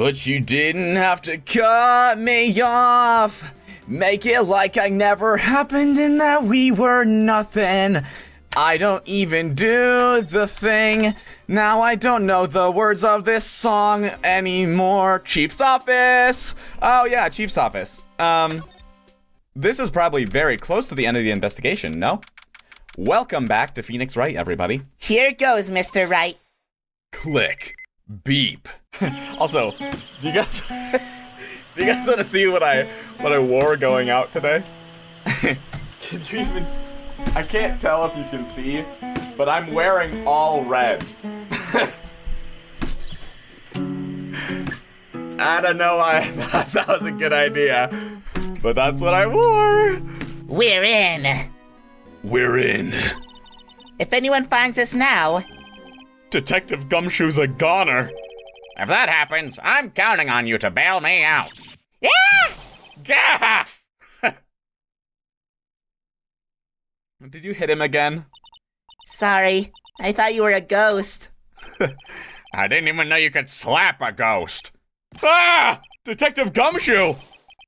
But you didn't have to cut me off. Make it like I never happened and that we were nothing. I don't even do the thing. Now I don't know the words of this song anymore. Chief's office. Oh yeah, Chief's office. This is probably very close to the end of the investigation, no? Welcome back to Phoenix Wright, everybody. Here goes, Mr. Wright. Click. Beep. Also, do you guys want to see what I wore going out today? Can you even? I can't tell if you can see, but I'm wearing all red. I don't know why I thought that was a good idea, but that's what I wore. We're in. We're in. If anyone finds us now... Detective Gumshoe's a goner. If that happens, I'm counting on you to bail me out. Yeah! Gah! Did you hit him again? Sorry, I thought you were a ghost. I didn't even know you could slap a ghost. Ah! Detective Gumshoe!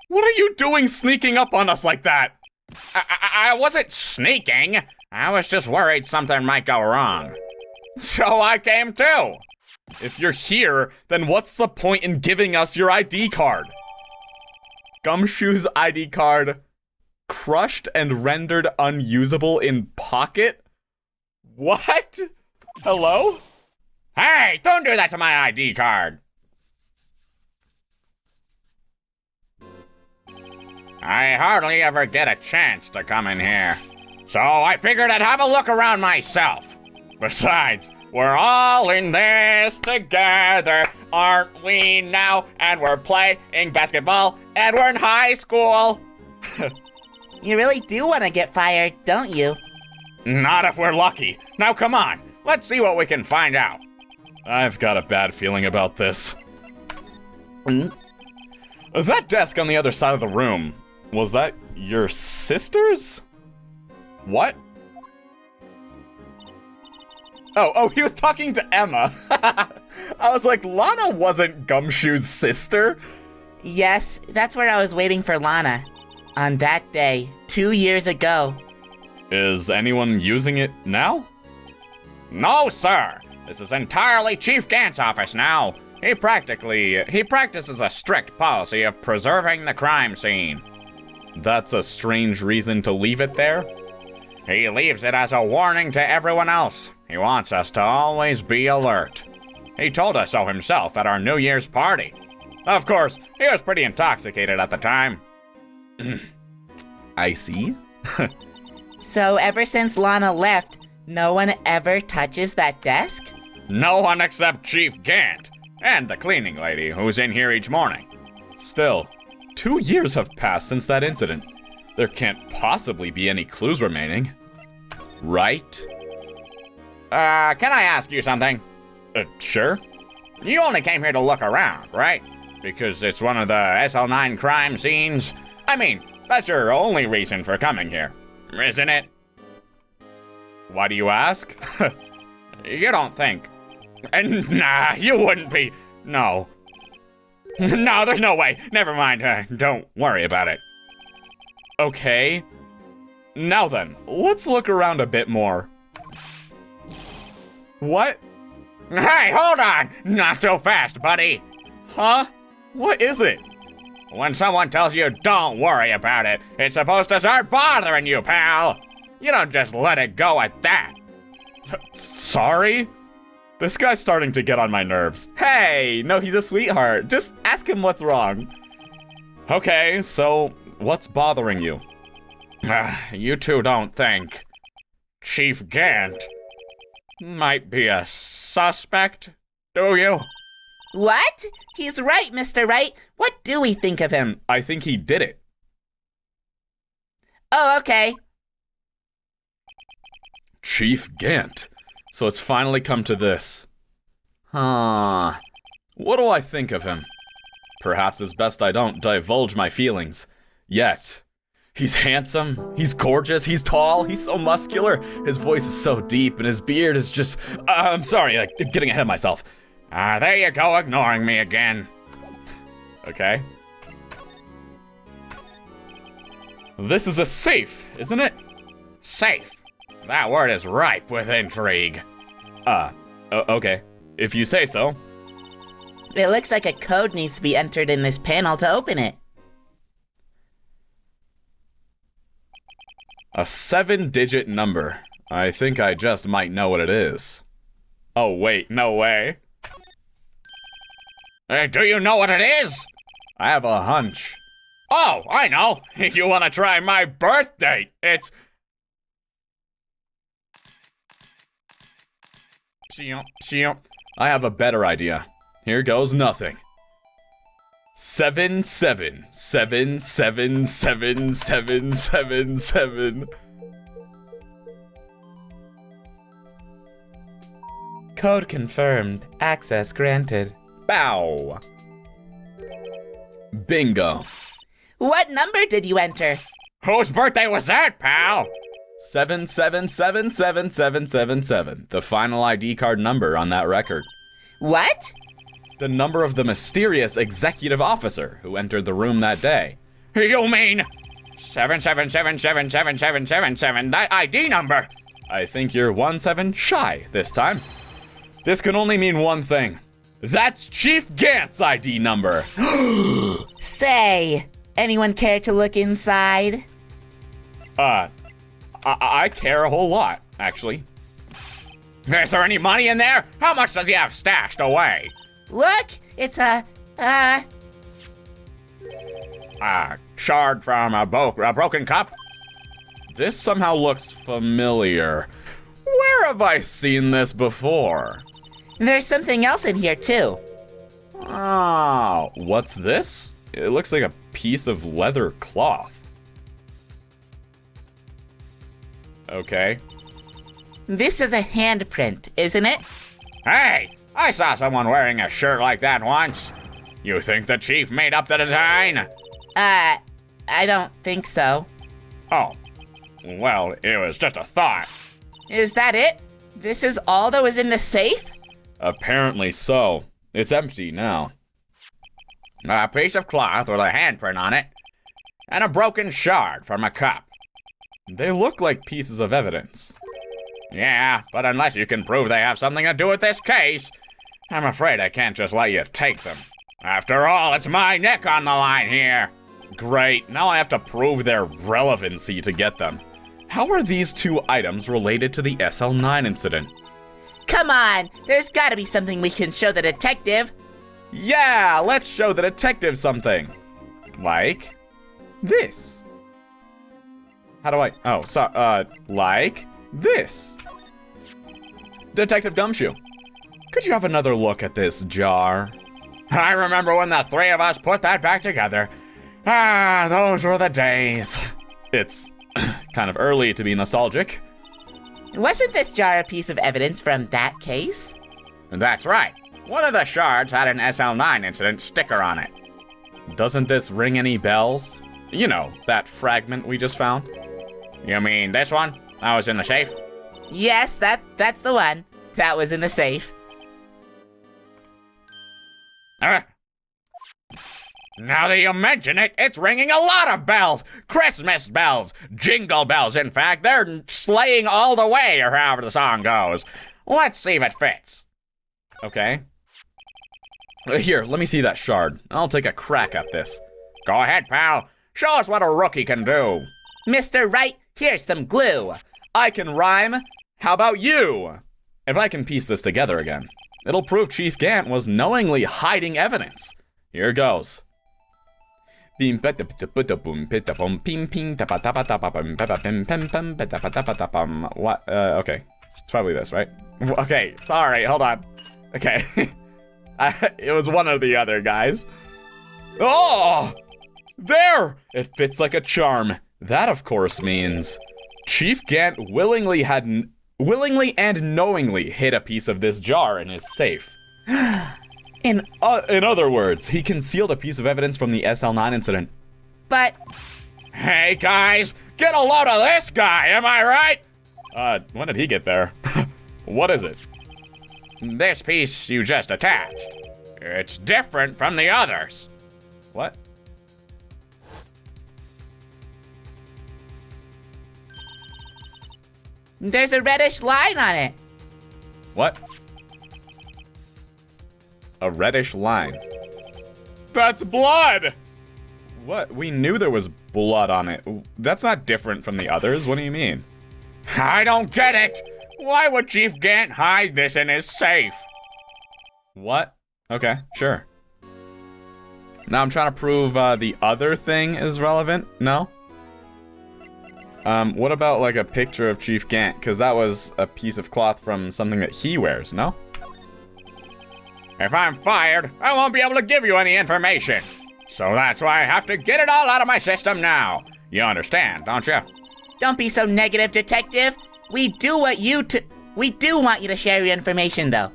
What are you doing sneaking up on us like that? I wasn't sneaking. I was just worried something might go wrong. So I came too. If you're here, then what's the point in giving us your ID card? Gumshoe's ID card crushed and rendered unusable in pocket? What? Hello? Hey, don't do that to my ID card. I hardly ever get a chance to come in here. So I figured I'd have a look around myself. Besides, we're all in this together, aren't we now? And we're playing basketball, and we're in high school. You really do want to get fired, don't you? Not if we're lucky. Now come on, let's see what we can find out. I've got a bad feeling about this. That desk on the other side of the room, was that your sister's? What? Oh, he was talking to Emma. I was like, Lana wasn't Gumshoe's sister. Yes, that's where I was waiting for Lana. On that day, 2 years ago. Is anyone using it now? No, sir. This is entirely Chief Gant's office now. He practices a strict policy of preserving the crime scene. That's a strange reason to leave it there. He leaves it as a warning to everyone else. He wants us to always be alert. He told us so himself at our New Year's party. Of course, he was pretty intoxicated at the time. I see. So ever since Lana left, no one ever touches that desk? No one except Chief Gant and the cleaning lady who's in here each morning. Still, 2 years have passed since that incident. There can't possibly be any clues remaining. Right? Can I ask you something? Sure. You only came here to look around, right? Because it's one of the SL9 crime scenes? I mean, that's your only reason for coming here, isn't it? Why do you ask? You don't think. Nah, you wouldn't be. No. No, there's no way. Never mind. Don't worry about it. Okay. Now then, let's look around a bit more. What? Hey, hold on! Not so fast, buddy. Huh? What is it? When someone tells you don't worry about it, it's supposed to start bothering you, pal. You don't just let it go at that. Sorry? This guy's starting to get on my nerves. Hey, no, he's a sweetheart. Just ask him what's wrong. Okay, so what's bothering you? You two don't think Chief Gant might be a suspect, do you? What? He's right, Mr. Wright. What do we think of him? I think he did it. Oh, okay. Chief Gant. So it's finally come to this. Huh. What do I think of him? Perhaps it's best I don't divulge my feelings. Yet. He's handsome, he's gorgeous, he's tall, he's so muscular, his voice is so deep, and his beard is just... I'm sorry, I'm getting ahead of myself. There you go, ignoring me again. Okay. This is a safe, isn't it? Safe. That word is ripe with intrigue. Okay. If you say so. It looks like a code needs to be entered in this panel to open it. A 7-digit number. I think I just might know what it is. Oh, wait, no way. Do you know what it is? I have a hunch. Oh, I know. You want to try my birth date? It's... I have a better idea. Here goes nothing. 777777777. Code confirmed. Access granted. Bow. Bingo. What number did you enter? Whose birthday was that, pal? 7777777. The final ID card number on that record. What? The number of the mysterious executive officer who entered the room that day. You mean 777777777, that ID number? I think you're 17 shy this time. This can only mean one thing. That's Chief Gant's ID number. Say, anyone care to look inside? I care a whole lot, actually. Is there any money in there? How much does he have stashed away? Look, it's a Shard from a broken cup? This somehow looks familiar. Where have I seen this before? There's something else in here too. Oh, what's this? It looks like a piece of leather cloth. Okay. This is a handprint, isn't it? Hey, I saw someone wearing a shirt like that once. You think the chief made up the design? I don't think so. Oh, well, it was just a thought. Is that it? This is all that was in the safe? Apparently so. It's empty now. A piece of cloth with a handprint on it, and a broken shard from a cup. They look like pieces of evidence. Yeah, but unless you can prove they have something to do with this case, I'm afraid I can't just let you take them. After all, it's my neck on the line here. Great, now I have to prove their relevancy to get them. How are these two items related to the SL9 incident? Come on, there's gotta be something we can show the detective. Yeah, let's show the detective something. Like this. How do I, like this. Detective Gumshoe, could you have another look at this jar? I remember when the three of us put that back together. Ah, those were the days. It's kind of early to be nostalgic. Wasn't this jar a piece of evidence from that case? That's right. One of the shards had an SL9 incident sticker on it. Doesn't this ring any bells? You know, that fragment we just found? You mean this one? That was in the safe? Yes, that's the one. That was in the safe. Now that you mention it, it's ringing a lot of bells. Christmas bells. Jingle bells, in fact. They're sleighing all the way, or however the song goes. Let's see if it fits. Okay. Here, let me see that shard. I'll take a crack at this. Go ahead, pal. Show us what a rookie can do. Mr. Wright, here's some glue. I can rhyme. How about you? If I can piece this together again, it'll prove Chief Gant was knowingly hiding evidence. Here goes. What? Okay. It's probably this, right? Okay, sorry, hold on. Okay. It was one of the other guys. Oh! There! It fits like a charm. That, of course, means Chief Gant willingly and knowingly hid a piece of this jar in his safe. In other words, he concealed a piece of evidence from the SL9 incident. But... Hey, guys, get a load of this guy, am I right? When did he get there? What is it? This piece you just attached. It's different from the others. What? There's a reddish line on it. What? A reddish line. That's blood! What? We knew there was blood on it. That's not different from the others. What do you mean? I don't get it. Why would Chief Gant hide this in his safe? What? Okay, sure. Now I'm trying to prove the other thing is relevant. No? What about like a picture of Chief Gant? Because that was a piece of cloth from something that he wears, no? If I'm fired, I won't be able to give you any information. So that's why I have to get it all out of my system now. You understand, don't you? Don't be so negative, Detective. We do want you to share your information, though.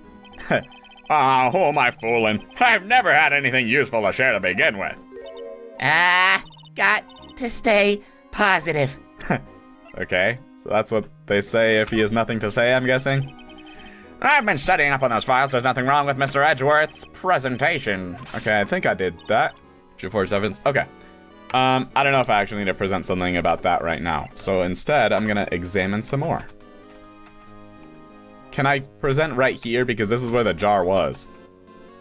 Oh, who am I fooling? I've never had anything useful to share to begin with. Got to stay positive. Okay, so that's what they say if he has nothing to say, I'm guessing? I've been studying up on those files. There's nothing wrong with Mr. Edgeworth's presentation. Okay, I think I did that. Forged evidence. Okay. I don't know if I actually need to present something about that right now. So instead, I'm gonna examine some more. Can I present right here? Because this is where the jar was.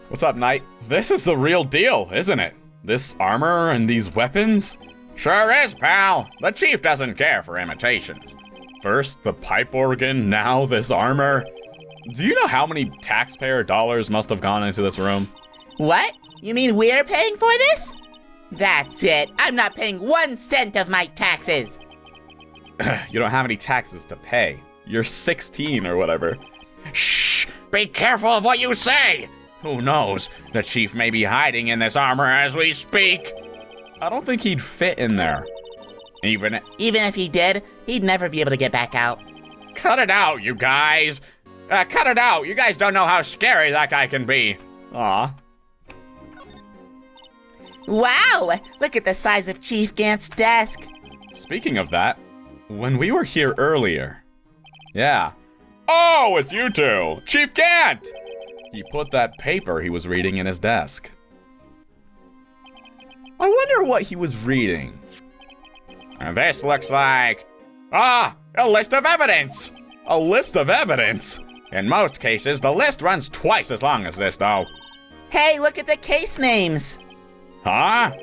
What's up, Knight? This is the real deal, isn't it? This armor and these weapons? Sure is, pal. The chief doesn't care for imitations. First the pipe organ, now this armor. Do you know how many taxpayer dollars must have gone into this room? What? You mean we're paying for this? That's it. I'm not paying 1 cent of my taxes. You don't have any taxes to pay. You're 16 or whatever. Shh! Be careful of what you say! Who knows? The chief may be hiding in this armor as we speak. I don't think he'd fit in there. Even if he did, he'd never be able to get back out. Cut it out, you guys! Cut it out! You guys don't know how scary that guy can be. Aw. Wow! Look at the size of Chief Gant's desk. Speaking of that, when we were here earlier... Yeah. Oh, it's you two! Chief Gant! He put that paper he was reading in his desk. I wonder what he was reading. And this looks like... a list of evidence! A list of evidence? In most cases, the list runs twice as long as this, though. Hey, look at the case names. Huh?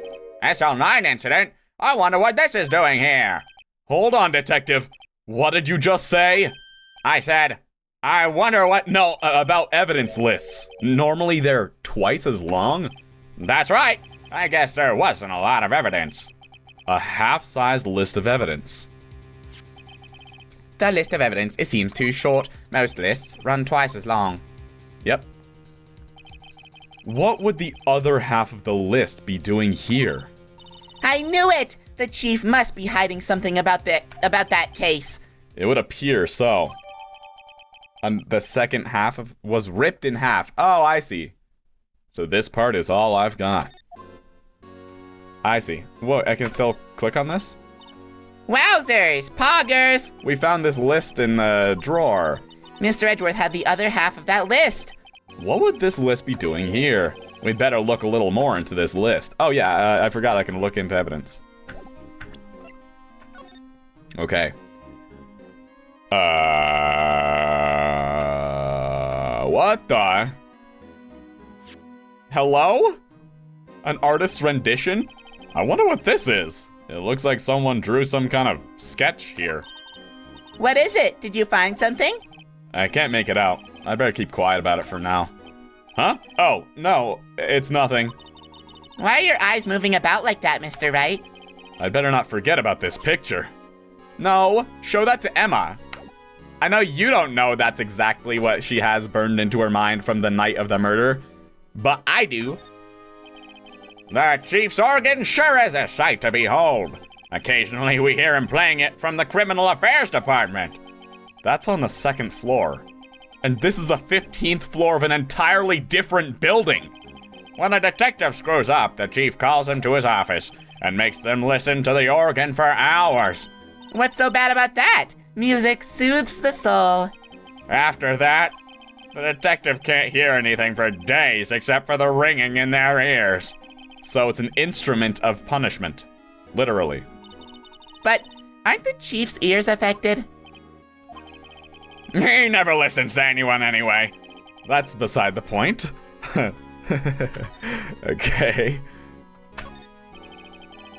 SL9 incident? I wonder what this is doing here. Hold on, Detective. What did you just say? I said, I wonder what... No, about evidence lists. Normally they're twice as long? That's right. I guess there wasn't a lot of evidence. A half-sized list of evidence. The list of evidence, it seems too short. Most lists run twice as long. Yep. What would the other half of the list be doing here? I knew it! The chief must be hiding something about that case. It would appear so. The second half was ripped in half. Oh, I see. So this part is all I've got. I see. Whoa, I can still click on this? Wowzers! Poggers! We found this list in the drawer. Mr. Edgeworth had the other half of that list. What would this list be doing here? We'd better look a little more into this list. Oh yeah, I forgot I can look into evidence. Okay. What the? Hello? An artist's rendition? I wonder what this is. It looks like someone drew some kind of sketch here. What is it? Did you find something? I can't make it out. I better keep quiet about it for now. Huh? Oh, no, it's nothing. Why are your eyes moving about like that, Mr. Wright? I'd better not forget about this picture. No, show that to Emma. I know you don't know that's exactly what she has burned into her mind from the night of the murder, but I do. The chief's organ sure is a sight to behold. Occasionally we hear him playing it from the Criminal Affairs Department. That's on the 2nd floor. And this is the 15th floor of an entirely different building. When a detective screws up, the chief calls him to his office and makes them listen to the organ for hours. What's so bad about that? Music soothes the soul. After that, the detective can't hear anything for days except for the ringing in their ears. So it's an instrument of punishment. Literally. But aren't the chief's ears affected? He never listens to anyone anyway. That's beside the point. Okay.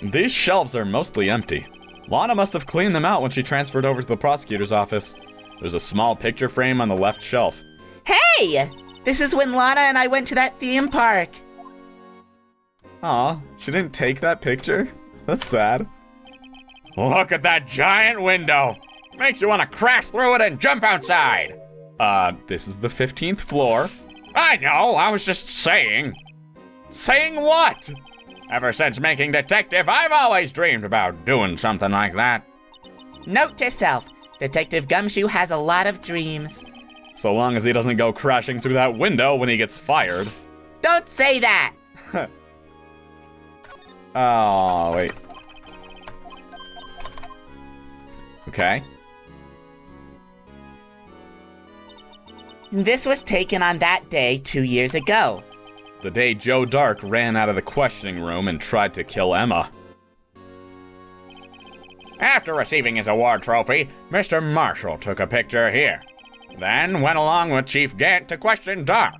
These shelves are mostly empty. Lana must have cleaned them out when she transferred over to the prosecutor's office. There's a small picture frame on the left shelf. Hey! This is when Lana and I went to that theme park. Aw, she didn't take that picture? That's sad. Look at that giant window. Makes you want to crash through it and jump outside. This is the 15th floor. I know, I was just saying. Saying what? Ever since making detective, I've always dreamed about doing something like that. Note to self, Detective Gumshoe has a lot of dreams. So long as he doesn't go crashing through that window when he gets fired. Don't say that! Oh, wait. Okay. This was taken on that day 2 years ago. The day Joe Dark ran out of the questioning room and tried to kill Emma. After receiving his award trophy, Mr. Marshall took a picture here. Then went along with Chief Gant to question Dark.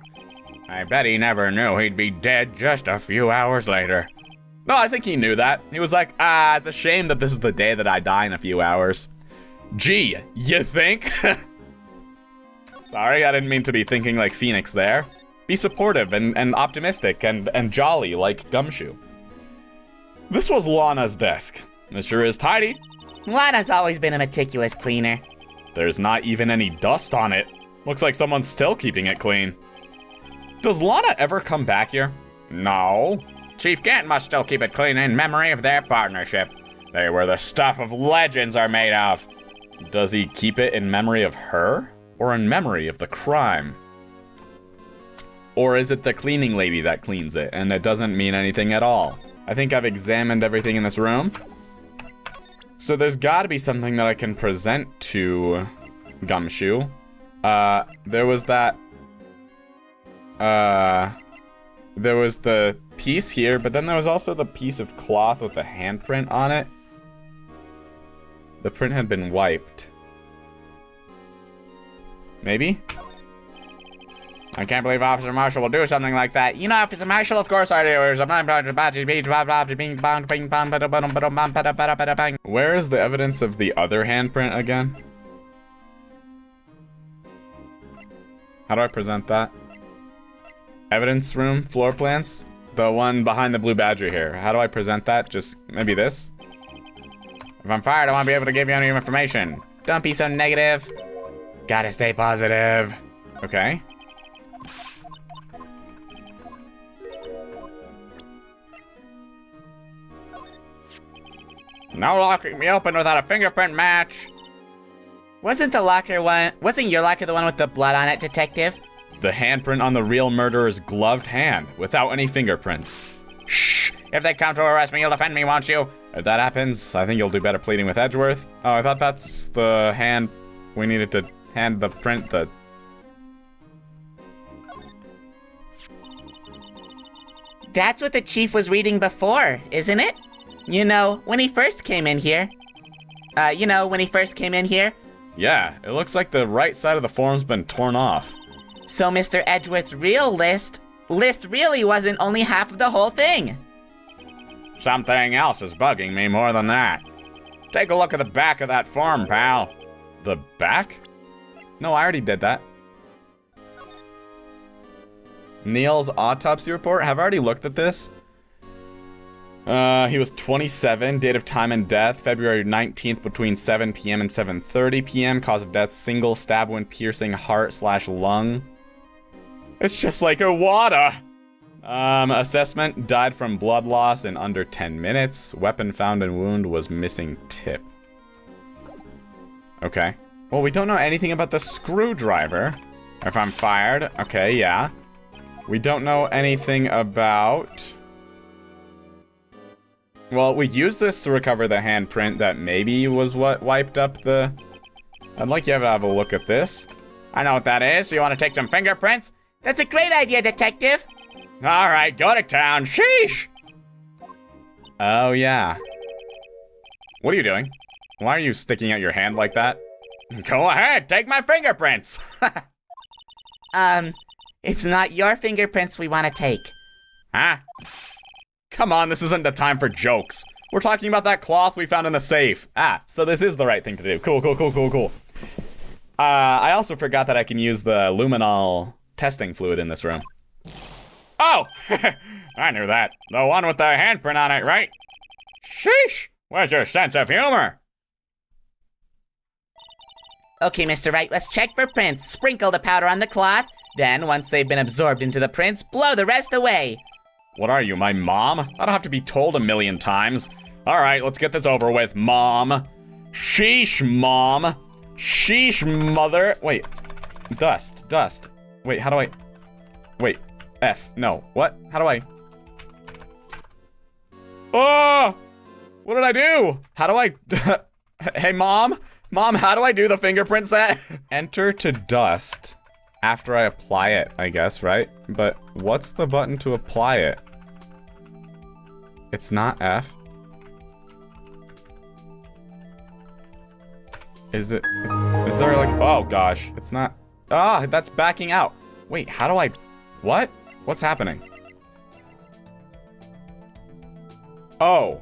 I bet he never knew he'd be dead just a few hours later. No, I think he knew that. He was like, it's a shame that this is the day that I die in a few hours. Gee, you think? Sorry, I didn't mean to be thinking like Phoenix there. Be supportive and optimistic and jolly like Gumshoe. This was Lana's desk. It sure is tidy. Lana's always been a meticulous cleaner. There's not even any dust on it. Looks like someone's still keeping it clean. Does Lana ever come back here? No. Chief Gant must still keep it clean in memory of their partnership. They were the stuff of legends are made of. Does he keep it in memory of her? Or in memory of the crime? Or is it the cleaning lady that cleans it, and it doesn't mean anything at all? I think I've examined everything in this room. So there's gotta be something that I can present to Gumshoe. There was that... there was the piece here, but then there was also the piece of cloth with the handprint on it. The print had been wiped. Maybe? I can't believe Officer Marshall will do something like that. You know, Officer Marshall, of course I do. Where is the evidence of the other handprint again? How do I present that? Evidence room, floor plans? The one behind the blue badger here. How do I present that? Just maybe this? If I'm fired, I won't be able to give you any information. Don't be so negative. Gotta stay positive. Okay. No locking me open without a fingerprint match. Wasn't your locker the one with the blood on it, Detective? The handprint on the real murderer's gloved hand, without any fingerprints. Shh! If they come to arrest me, you'll defend me, won't you? If that happens, I think you'll do better pleading with Edgeworth. Oh, I thought that's the hand we needed to hand the print the... That's what the chief was reading before, isn't it? You know, when he first came in here. Yeah, it looks like the right side of the form's been torn off. So Mr. Edgeworth's real list really wasn't only half of the whole thing. Something else is bugging me more than that. Take a look at the back of that form, pal. The back? No, I already did that. Neil's autopsy report? Have I already looked at this? He was 27, date of time and death, February 19th between 7 p.m. and 7:30 p.m. Cause of death, single stab wound piercing heart/lung. It's just like Iwata! Assessment, died from blood loss in under 10 minutes. Weapon found in wound was missing tip. Okay. Well, we don't know anything about the screwdriver. If I'm fired, okay, yeah. We don't know anything about... Well, we used this to recover the handprint that maybe was what wiped up the... I'd like you to have a look at this. I know what that is. You want to take some fingerprints? That's a great idea, Detective. All right, go to town. Sheesh! Oh, yeah. What are you doing? Why are you sticking out your hand like that? Go ahead, take my fingerprints. It's not your fingerprints we want to take. Huh? Come on, this isn't the time for jokes. We're talking about that cloth we found in the safe. Ah, so this is the right thing to do. Cool. I also forgot that I can use the luminol testing fluid in this room. Oh, I knew that. The one with the handprint on it, right? Sheesh, where's your sense of humor? Okay, Mr. Wright, let's check for prints. Sprinkle the powder on the cloth. Then, once they've been absorbed into the prints, blow the rest away. What are you, my mom? I don't have to be told a million times. All right, let's get this over with, Mom. Sheesh, Mom. Sheesh, mother. Wait, dust. Wait, how do I? Wait, F, no, what? How do I? Oh, what did I do? How do I? Hey, Mom, how do I do the fingerprint set? Enter to dust after I apply it, I guess, right? But what's the button to apply it? It's not F. Is it? Is there like? Oh gosh, it's not. Ah, that's backing out. Wait, how do I? What? What's happening? Oh.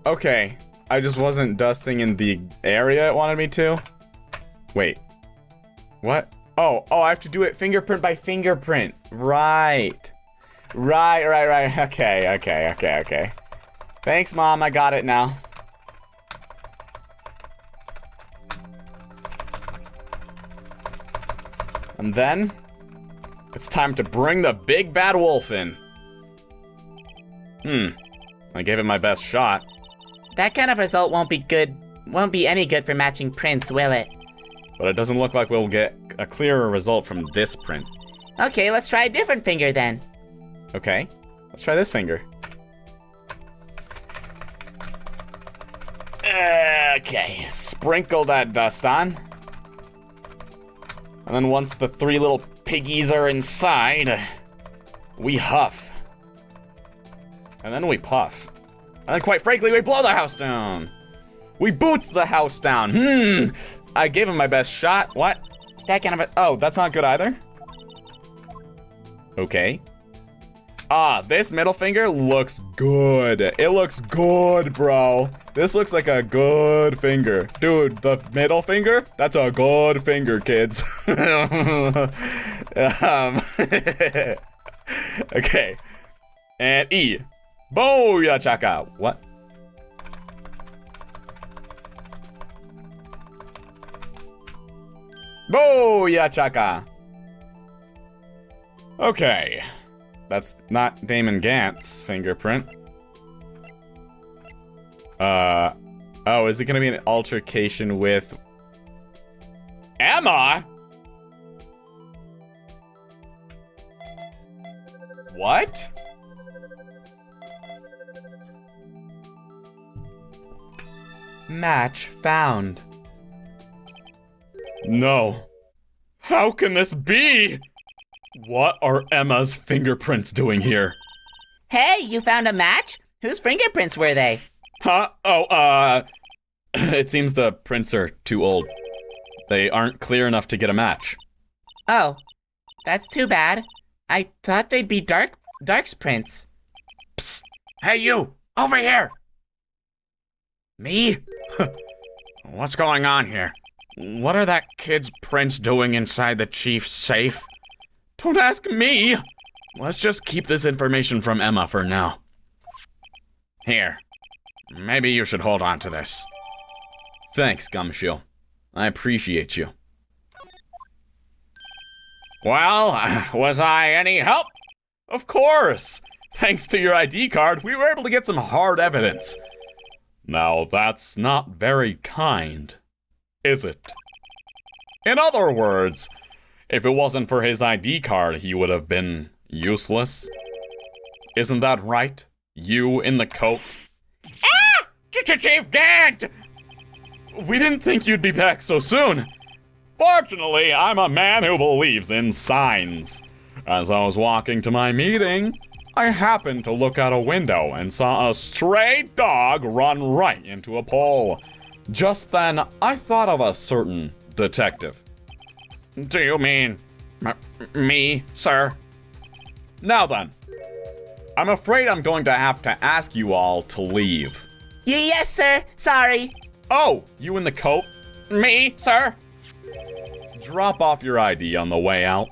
Okay. I just wasn't dusting in the area it wanted me to. Wait. What? Oh, I have to do it fingerprint by fingerprint. Right. Okay. Thanks, Mom. I got it now. And then it's time to bring the big bad wolf in. I gave it my best shot. That kind of result won't be any good for matching prints, will it? But it doesn't look like we'll get a clearer result from this print. Okay, let's try a different finger then. Okay, let's try this finger. Okay, sprinkle that dust on. And then once the 3 little piggies are inside, we huff. And then we puff. And then quite frankly, we blow the house down. We boots the house down. I gave him my best shot. What? That kind of Oh, that's not good either? Okay. Ah, this middle finger looks good. It looks good, bro. This looks like a good finger. Dude, the middle finger? That's a good finger, kids. Okay. And E. Booyah chaka. What? Booyah chaka. Okay. That's not Damon Gant's fingerprint. Oh, is it gonna be an altercation with Emma? What? Match found. No. How can this be? What are Emma's fingerprints doing here? Hey, you found a match? Whose fingerprints were they? Huh? It seems the prints are too old. They aren't clear enough to get a match. Oh, that's too bad. I thought they'd be Dark's prints. Psst! Hey, you! Over here! Me? What's going on here? What are that kid's prints doing inside the chief's safe? Don't ask me! Let's just keep this information from Emma for now. Here. Maybe you should hold on to this. Thanks, Gumshoe. I appreciate you. Well, was I any help? Of course! Thanks to your ID card, we were able to get some hard evidence. Now that's not very kind, is it? In other words, if it wasn't for his ID card, he would have been useless. Isn't that right? You in the coat? Ah! Chief Gant! We didn't think you'd be back so soon. Fortunately, I'm a man who believes in signs. As I was walking to my meeting, I happened to look out a window and saw a stray dog run right into a pole. Just then, I thought of a certain detective. Do you mean me, sir? Now then, I'm afraid I'm going to have to ask you all to leave. Yes, sir. Sorry. Oh, you in the coat? Me, sir? Drop off your ID on the way out.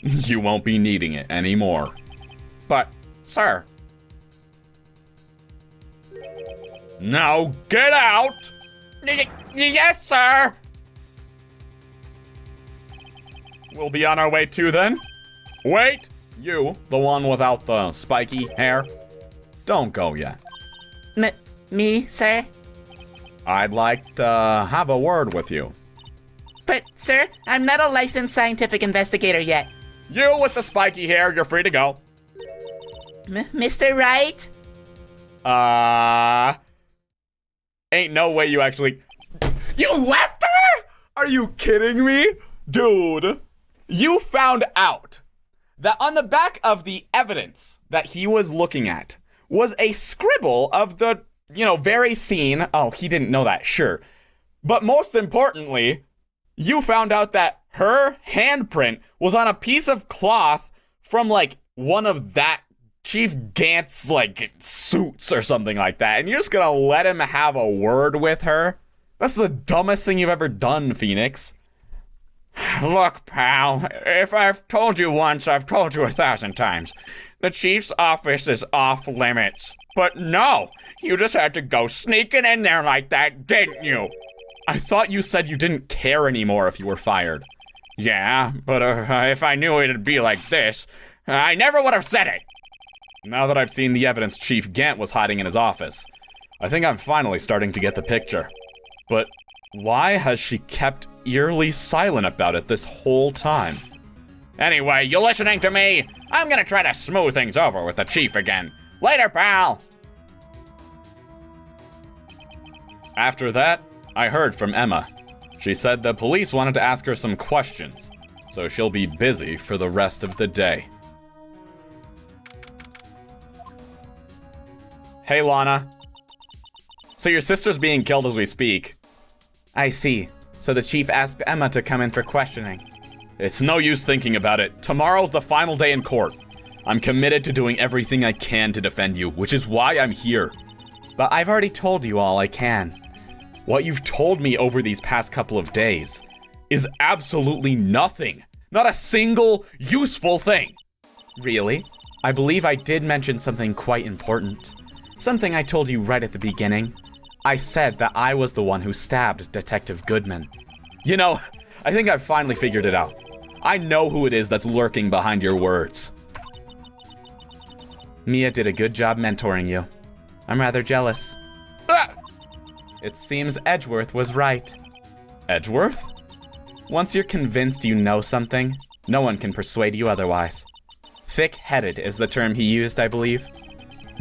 You won't be needing it anymore. But, sir. Now get out! Yes, sir! We'll be on our way too then. Wait, you, the one without the spiky hair. Don't go yet. Me, sir? I'd like to have a word with you. But, sir, I'm not a licensed scientific investigator yet. You with the spiky hair, you're free to go. Mr. Wright? Ain't no way you actually... You left her? Are you kidding me? Dude, you found out that on the back of the evidence that he was looking at was a scribble of the, very scene. Oh, he didn't know that, sure. But most importantly, you found out that her handprint was on a piece of cloth from, one of that Chief Gant's, suits or something like that. And you're just gonna let him have a word with her? That's the dumbest thing you've ever done, Phoenix. Look, pal, if I've told you once, I've told you 1,000 times. The chief's office is off limits. But no, you just had to go sneaking in there like that, didn't you? I thought you said you didn't care anymore if you were fired. Yeah, but if I knew it'd be like this, I never would have said it. Now that I've seen the evidence Chief Gant was hiding in his office, I think I'm finally starting to get the picture. But why has she kept eerily silent about it this whole time? Anyway, you listening to me? I'm gonna try to smooth things over with the chief again. Later, pal! After that, I heard from Emma. She said the police wanted to ask her some questions, so she'll be busy for the rest of the day. Hey, Lana. So your sister's being killed as we speak. I see. So the chief asked Emma to come in for questioning. It's no use thinking about it. Tomorrow's the final day in court. I'm committed to doing everything I can to defend you, which is why I'm here. But I've already told you all I can. What you've told me over these past couple of days is absolutely nothing. Not a single useful thing. Really? I believe I did mention something quite important. Something I told you right at the beginning. I said that I was the one who stabbed Detective Goodman. I think I've finally figured it out. I know who it is that's lurking behind your words. Mia did a good job mentoring you. I'm rather jealous. It seems Edgeworth was right. Edgeworth? Once you're convinced you know something, no one can persuade you otherwise. Thick-headed is the term he used, I believe.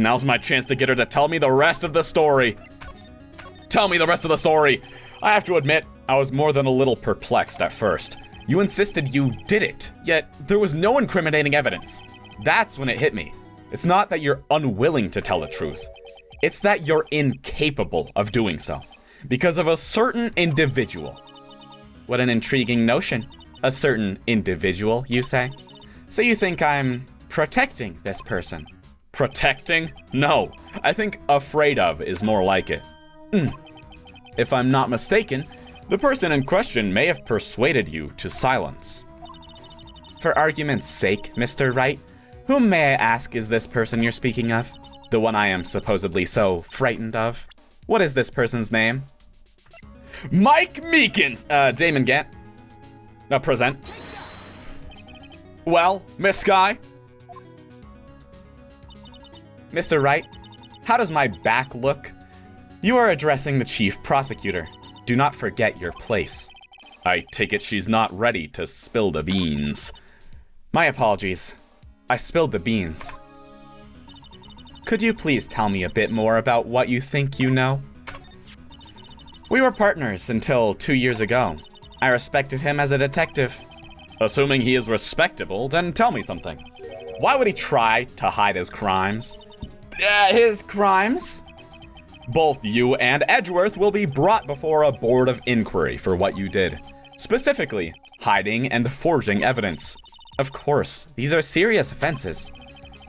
Now's my chance to get her to tell me the rest of the story. Tell me the rest of the story. I have to admit, I was more than a little perplexed at first. You insisted you did it, yet there was no incriminating evidence. That's when it hit me. It's not that you're unwilling to tell the truth. It's that you're incapable of doing so, because of a certain individual. What an intriguing notion. A certain individual, you say? So you think I'm protecting this person? Protecting? No, I think afraid of is more like it. If I'm not mistaken, the person in question may have persuaded you to silence. For argument's sake, Mr. Wright, whom may I ask is this person you're speaking of? The one I am supposedly so frightened of? What is this person's name? Mike Meekins! Damon Gant. Present. Well, Miss Sky? Mr. Wright, how does my back look? You are addressing the chief prosecutor. Do not forget your place. I take it she's not ready to spill the beans. My apologies. I spilled the beans. Could you please tell me a bit more about what you think you know? We were partners until 2 years ago. I respected him as a detective. Assuming he is respectable, then tell me something. Why would he try to hide his crimes? His crimes? Both you and Edgeworth will be brought before a board of inquiry for what you did. Specifically, hiding and forging evidence. Of course, these are serious offenses.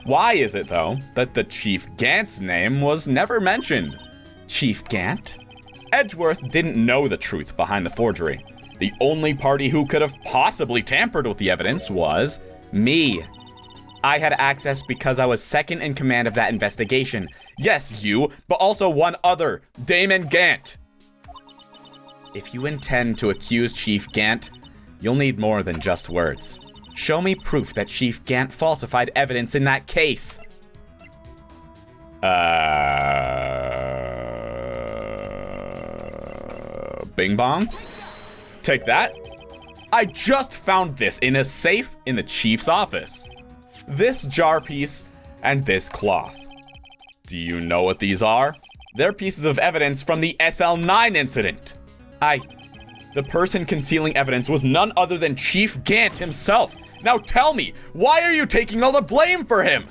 Why is it, though, that the Chief Gant's name was never mentioned? Chief Gant? Edgeworth didn't know the truth behind the forgery. The only party who could have possibly tampered with the evidence was me. I had access because I was second in command of that investigation. Yes, you, but also one other, Damon Gant. If you intend to accuse Chief Gant, you'll need more than just words. Show me proof that Chief Gant falsified evidence in that case. Bing bong? Take that. I just found this in a safe in the chief's office. This jar piece and this cloth. Do you know what these are? They're pieces of evidence from the SL9 incident. The person concealing evidence was none other than Chief Gant himself. Now tell me, why are you taking all the blame for him?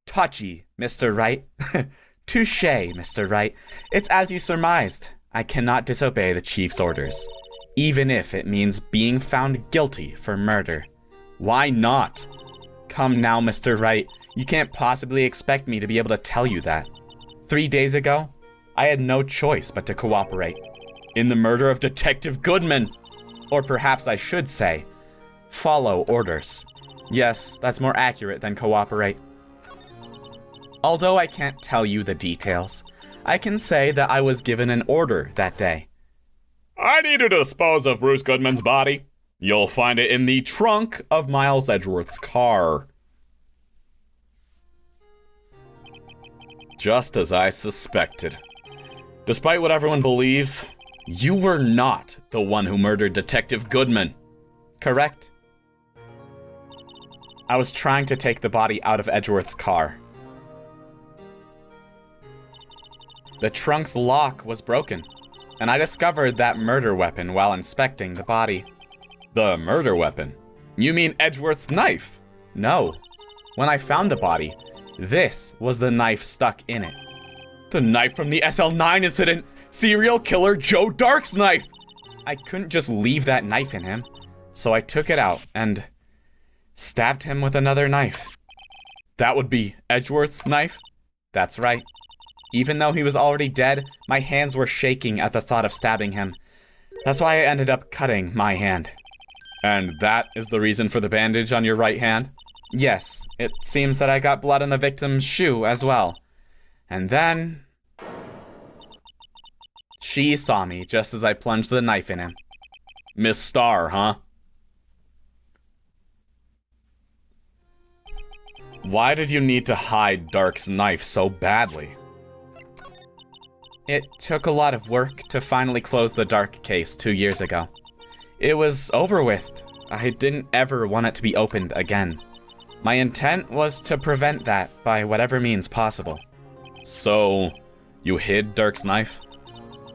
Touchy, Mr. Wright. Touché, Mr. Wright. It's as you surmised. I cannot disobey the chief's orders, even if it means being found guilty for murder. Why not? Come now, Mr. Wright. You can't possibly expect me to be able to tell you that. 3 days ago, I had no choice but to cooperate in the murder of Detective Goodman. Or perhaps I should say, follow orders. Yes, that's more accurate than cooperate. Although I can't tell you the details, I can say that I was given an order that day. I need to dispose of Bruce Goodman's body. You'll find it in the trunk of Miles Edgeworth's car. Just as I suspected. Despite what everyone believes, you were not the one who murdered Detective Goodman. Correct. I was trying to take the body out of Edgeworth's car. The trunk's lock was broken, and I discovered that murder weapon while inspecting the body. The murder weapon? You mean Edgeworth's knife? No. When I found the body, this was the knife stuck in it. The knife from the SL9 incident! Serial killer Joe Dark's knife! I couldn't just leave that knife in him, so I took it out and stabbed him with another knife. That would be Edgeworth's knife? That's right. Even though he was already dead, my hands were shaking at the thought of stabbing him. That's why I ended up cutting my hand. And that is the reason for the bandage on your right hand? Yes, it seems that I got blood on the victim's shoe as well. And then she saw me just as I plunged the knife in him. Miss Starr, huh? Why did you need to hide Dark's knife so badly? It took a lot of work to finally close the Dark case 2 years ago. It was over with. I didn't ever want it to be opened again. My intent was to prevent that by whatever means possible. So, you hid Dark's knife?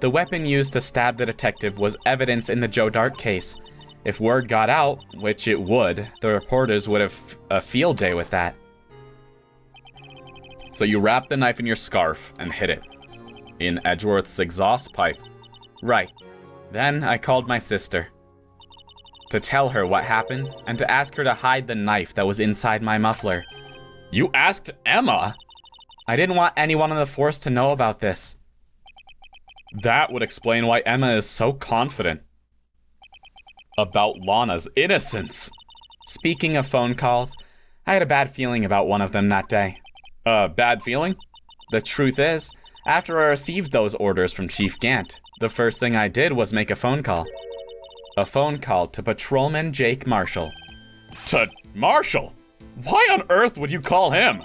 The weapon used to stab the detective was evidence in the Joe Dark case. If word got out, which it would, the reporters would have a field day with that. So you wrapped the knife in your scarf and hid it in Edgeworth's exhaust pipe? Right. Then I called my sister to tell her what happened and to ask her to hide the knife that was inside my muffler. You asked Emma? I didn't want anyone on the force to know about this. That would explain why Emma is so confident about Lana's innocence. Speaking of phone calls, I had a bad feeling about one of them that day. A bad feeling? The truth is, after I received those orders from Chief Gant, the first thing I did was make a phone call. A phone call to Patrolman Jake Marshall. To Marshall? Why on earth would you call him?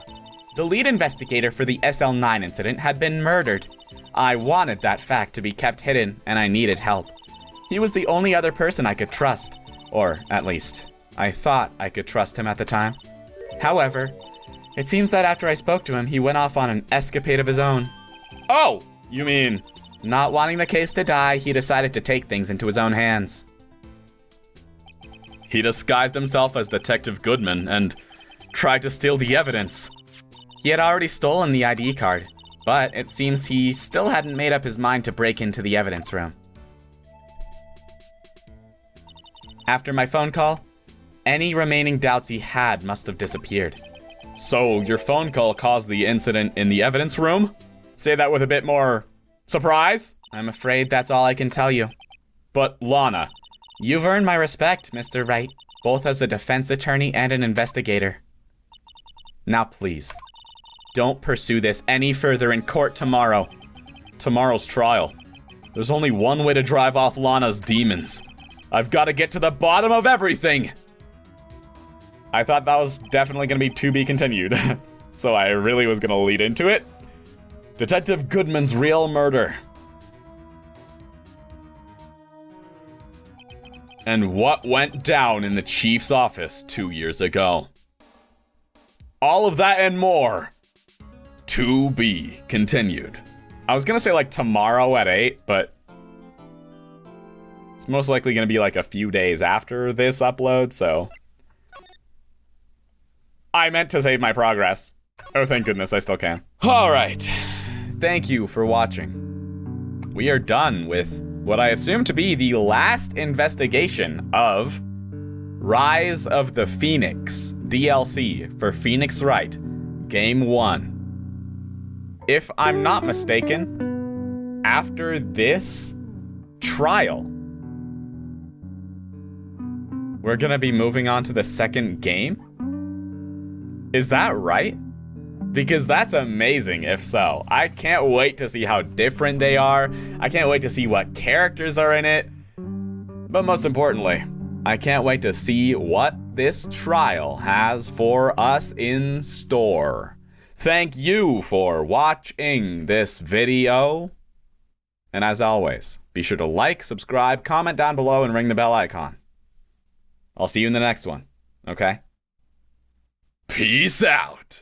The lead investigator for the SL9 incident had been murdered. I wanted that fact to be kept hidden, and I needed help. He was the only other person I could trust, or at least, I thought I could trust him at the time. However, it seems that after I spoke to him, he went off on an escapade of his own. Oh, you mean... Not wanting the case to die, he decided to take things into his own hands. He disguised himself as Detective Goodman and tried to steal the evidence. He had already stolen the ID card, but it seems he still hadn't made up his mind to break into the evidence room. After my phone call, any remaining doubts he had must have disappeared. So, your phone call caused the incident in the evidence room? Say that with a bit more surprise? I'm afraid that's all I can tell you. But, Lana, you've earned my respect, Mr. Wright, both as a defense attorney and an investigator. Now please, don't pursue this any further in court tomorrow. Tomorrow's trial. There's only one way to drive off Lana's demons. I've got to get to the bottom of everything! I thought that was definitely going to be to be continued, so I really was going to lead into it. Detective Goodman's real murder. And what went down in the chief's office 2 years ago. All of that and more. To be continued. I was going to say like tomorrow at 8, but it's most likely going to be like a few days after this upload, so I meant to save my progress. Oh, thank goodness, I still can. All right. Thank you for watching. We are done with what I assume to be the last investigation of Rise of the Phoenix DLC for Phoenix Wright, Game 1. If I'm not mistaken, after this trial, we're gonna be moving on to the second game? Is that right? Because that's amazing if so. I can't wait to see how different they are. I can't wait to see what characters are in it. But most importantly, I can't wait to see what this trial has for us in store. Thank you for watching this video. And as always, be sure to like, subscribe, comment down below, and ring the bell icon. I'll see you in the next one, okay? Peace out.